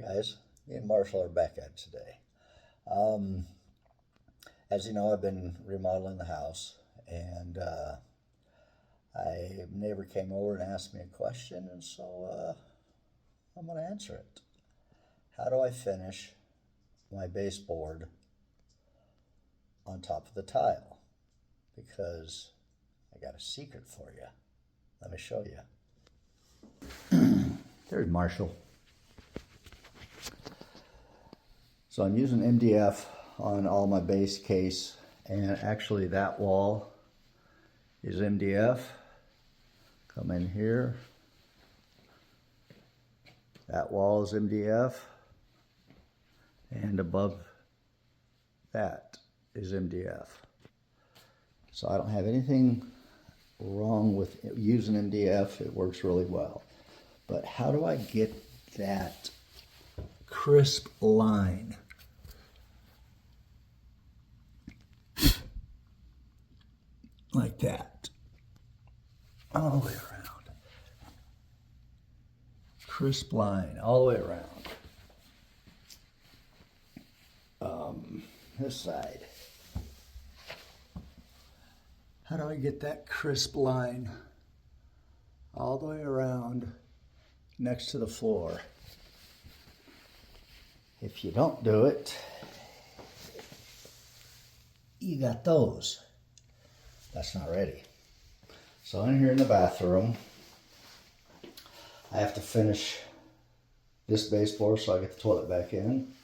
guys, me and Marshall are back at it today. Um, as you know, I've been remodeling the house, and a neighbor came over and asked me a question, and so I'm going to answer it. How do I finish my baseboard on top of the tile? Because I got a secret for you. Let me show you. There's Marshall. So I'm using MDF on all my base case, and actually that wall is MDF. Come in here. That wall is MDF, and above that is MDF. So I don't have anything wrong with using MDF. It works really well. But how do I get that crisp line? Like that. All the way around. Crisp line all the way around. This side. How do I get that crisp line all the way around next to the floor? If you don't do it, you got those. That's not ready. So in here in the bathroom, I have to finish this baseboard so I get the toilet back in.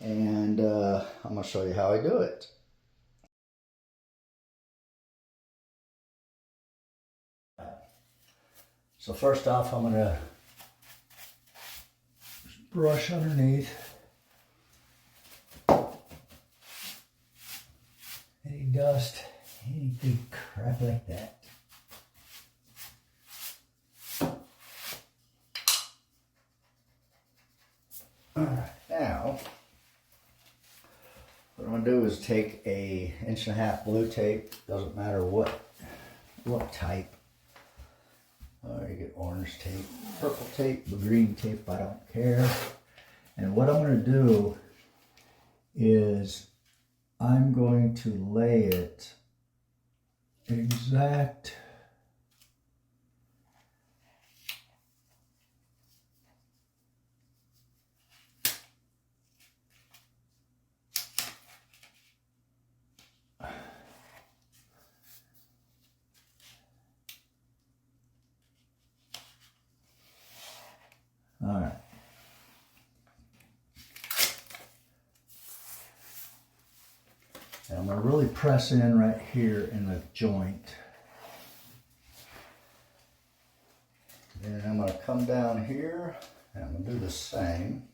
And I'm going to show you how I do it. So first off, I'm going to brush underneath any dust, any big crap like that. Alright, now what I'm going to do is take a 1.5" blue tape, doesn't matter what type. You get orange tape, purple tape, green tape, I don't care. And what I'm going to do is I'm going to lay it exact all right. And I'm going to really press in right here in the joint. Then I'm going to come down here and I'm going to do the same.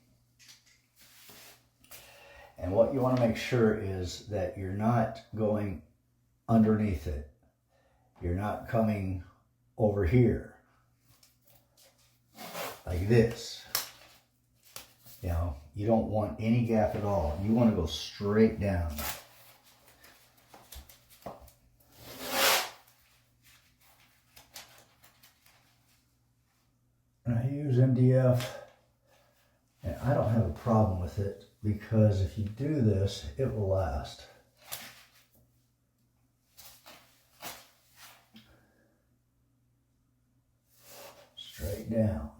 And what you want to make sure is that you're not going underneath it. You're not coming over here like this. You know, you don't want any gap at all. You want to go straight down. And I use MDF, and I don't have a problem with it because if you do this, it will last. Straight down.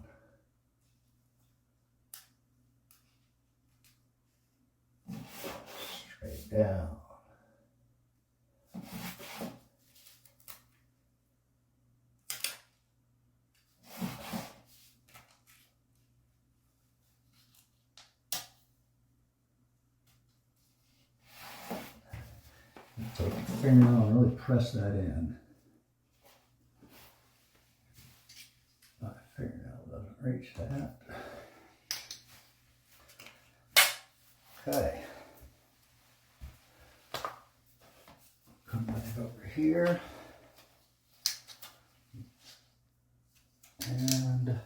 Straight down. Take your fingernail and really press that in. My fingernail doesn't reach that. Okay. Come back over here. And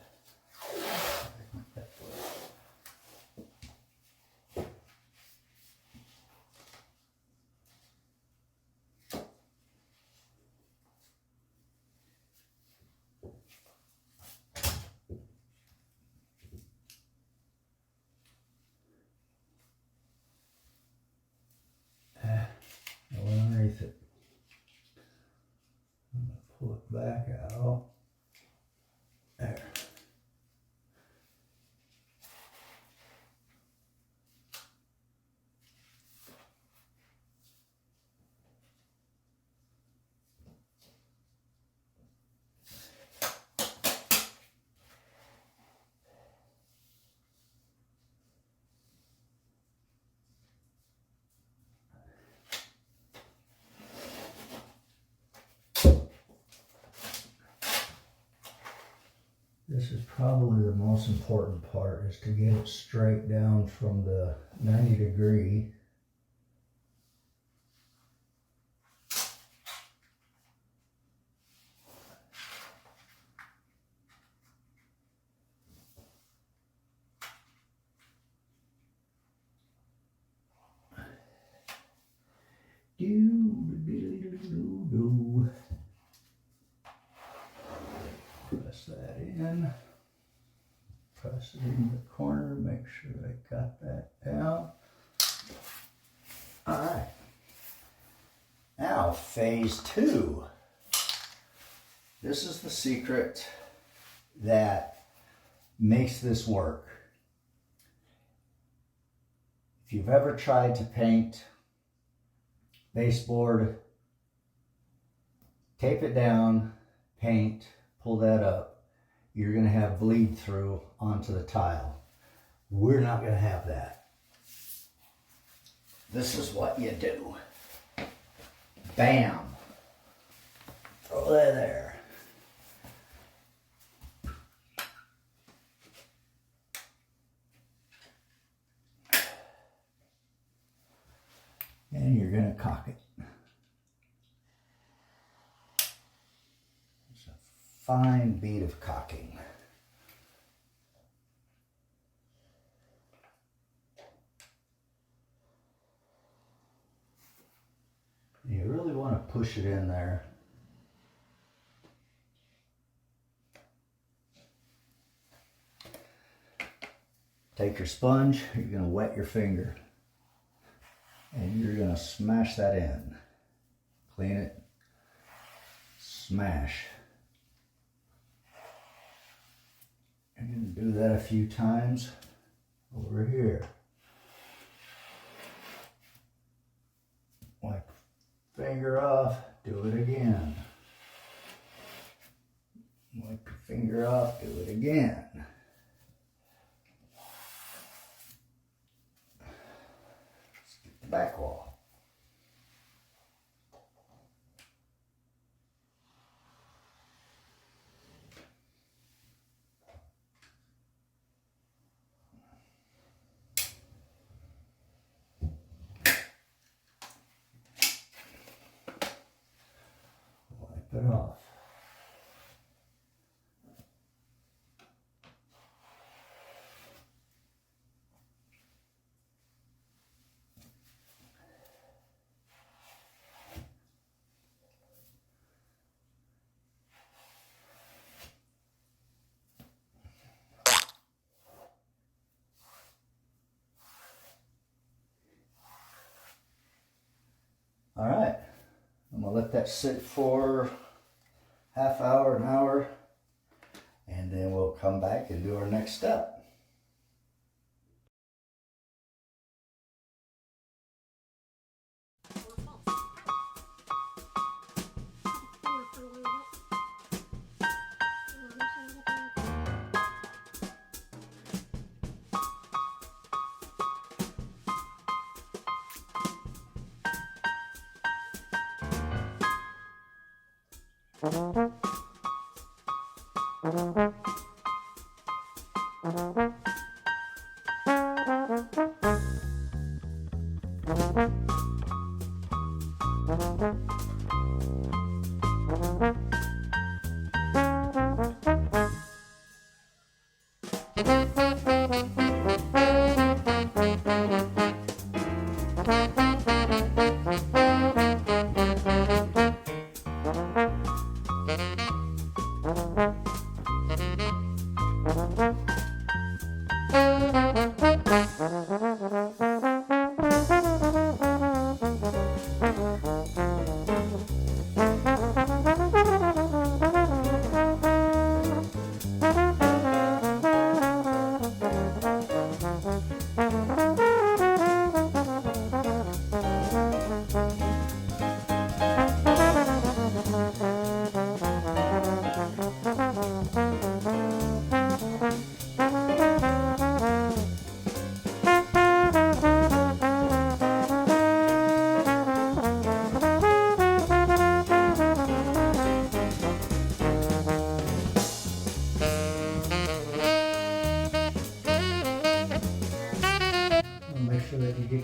This is probably the most important part, is to get it straight down from the 90-degree. Press that in. Press it in the corner, make sure I got that down. All right. Now, phase 2. This is the secret that makes this work. If you've ever tried to paint baseboard, tape it down, paint, pull that up, you're going to have bleed through onto the tile. We're not going to have that. This is what you do. Bam. Throw that there. And you're going to caulk it. It's a fine bead of caulking. You really want to push it in there. Take your sponge, you're going to wet your finger. And you're going to smash that in. Clean it. Smash. You're going to do that a few times over here. Wipe finger off. Do it again. Wipe your finger off. Do it again. Back wall. Wipe it off. All right, I'm gonna let that sit for half hour, an hour, and then we'll come back and do our next step.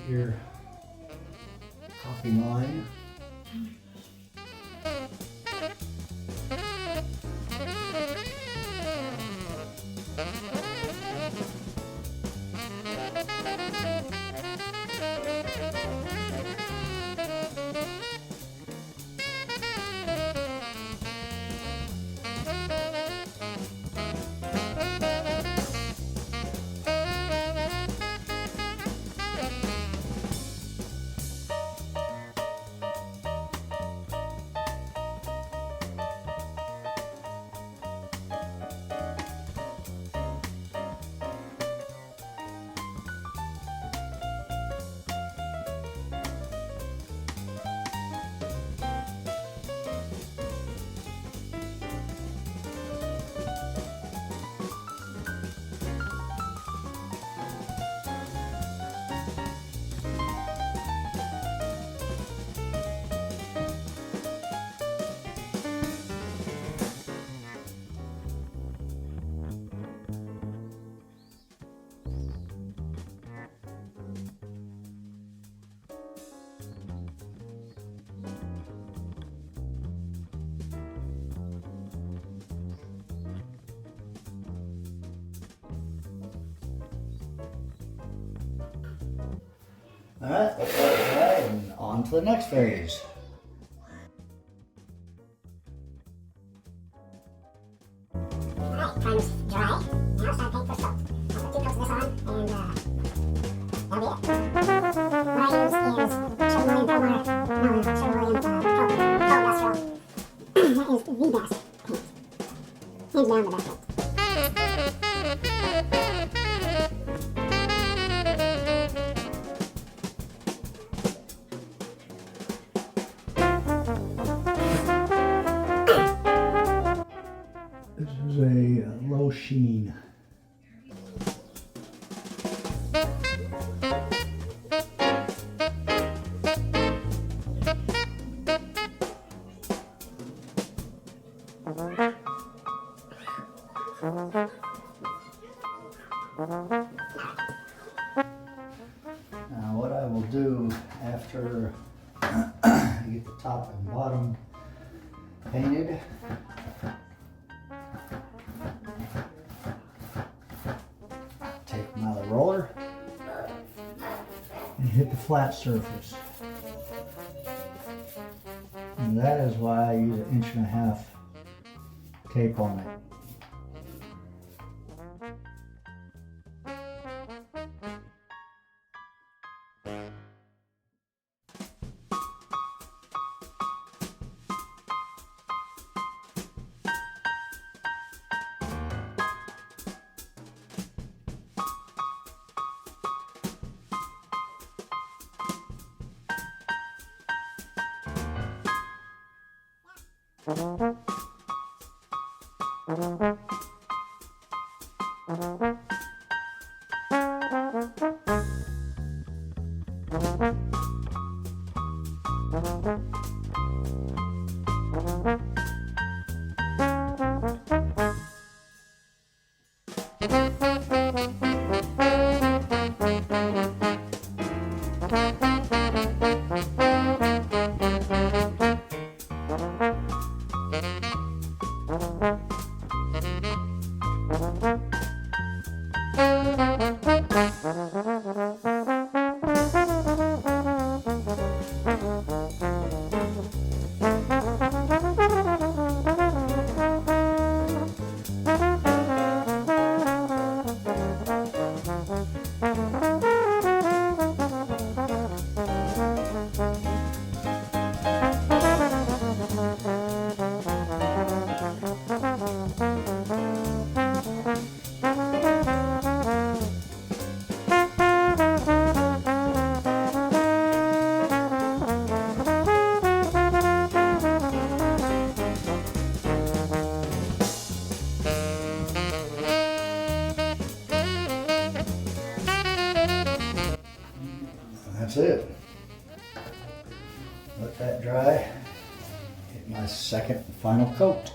your copy line. All right, let's let it dry and on to the next phase. Alright, primer's dry. Now it's time to paint for soap. I'll put 2 coats of this on and that'll be it. What I use is Sherwin-Williams Sherwin-Williams Coat Industrial. That is the best paint. Hands down the best paint. This is a low sheen. Now what I will do after I get the top and bottom painted, take my roller and hit the flat surface. And that is why I use 1.5 inch tape on it. That's it. Let that dry. Hit my second and final coat.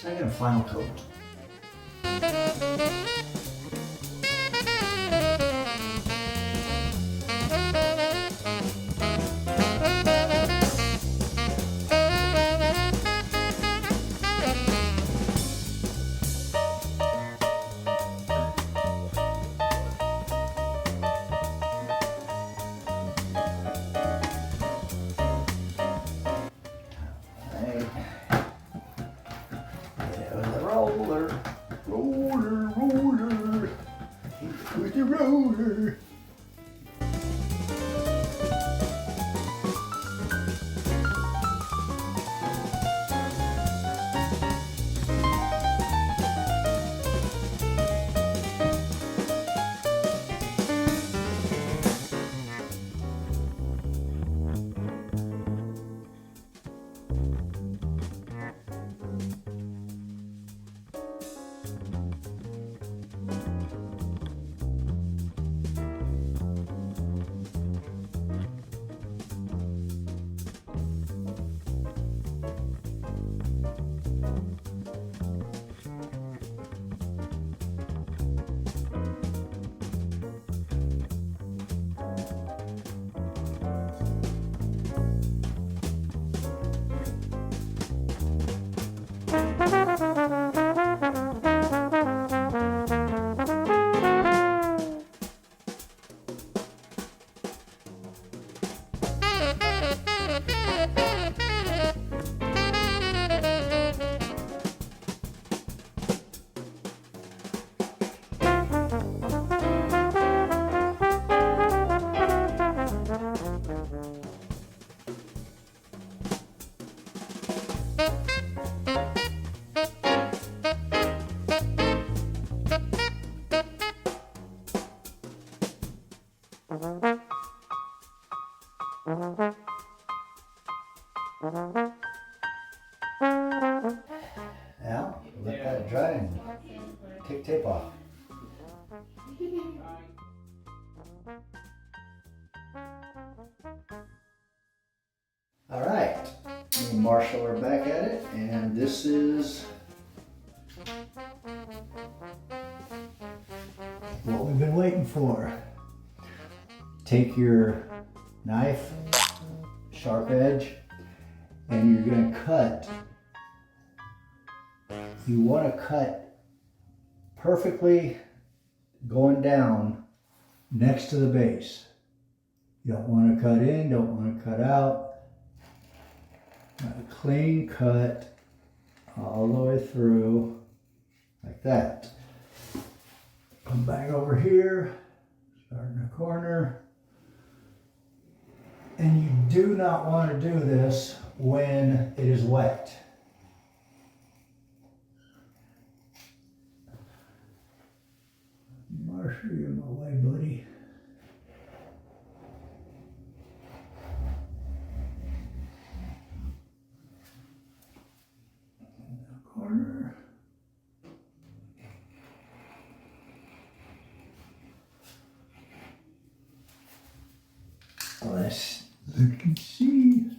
Second and final coat. Roller, roller, roller, with the roller. Now, let that dry and take tape off. All right, me and Marshall are back at it, and this is what we've been waiting for. Take your knife, sharp edge, and you're going to cut. You want to cut perfectly going down next to the base. You don't want to cut in, don't want to cut out. A clean cut all the way through like that. Come back over here, start in the corner. And you do not want to do this when it is wet. Marshall, you're in my way, buddy. In the corner. Let's look and see.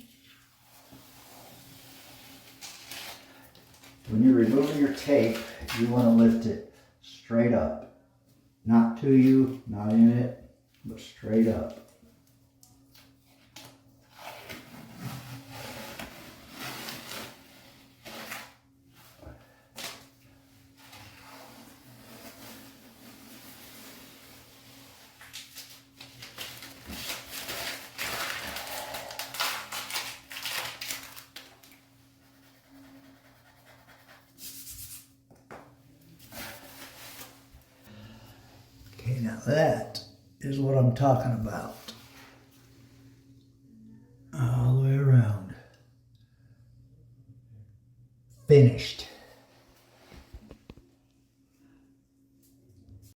When you're removing your tape, you want to lift it straight up. Not to you, not in it, but straight up. Okay, now that is what I'm talking about. All the way around. Finished.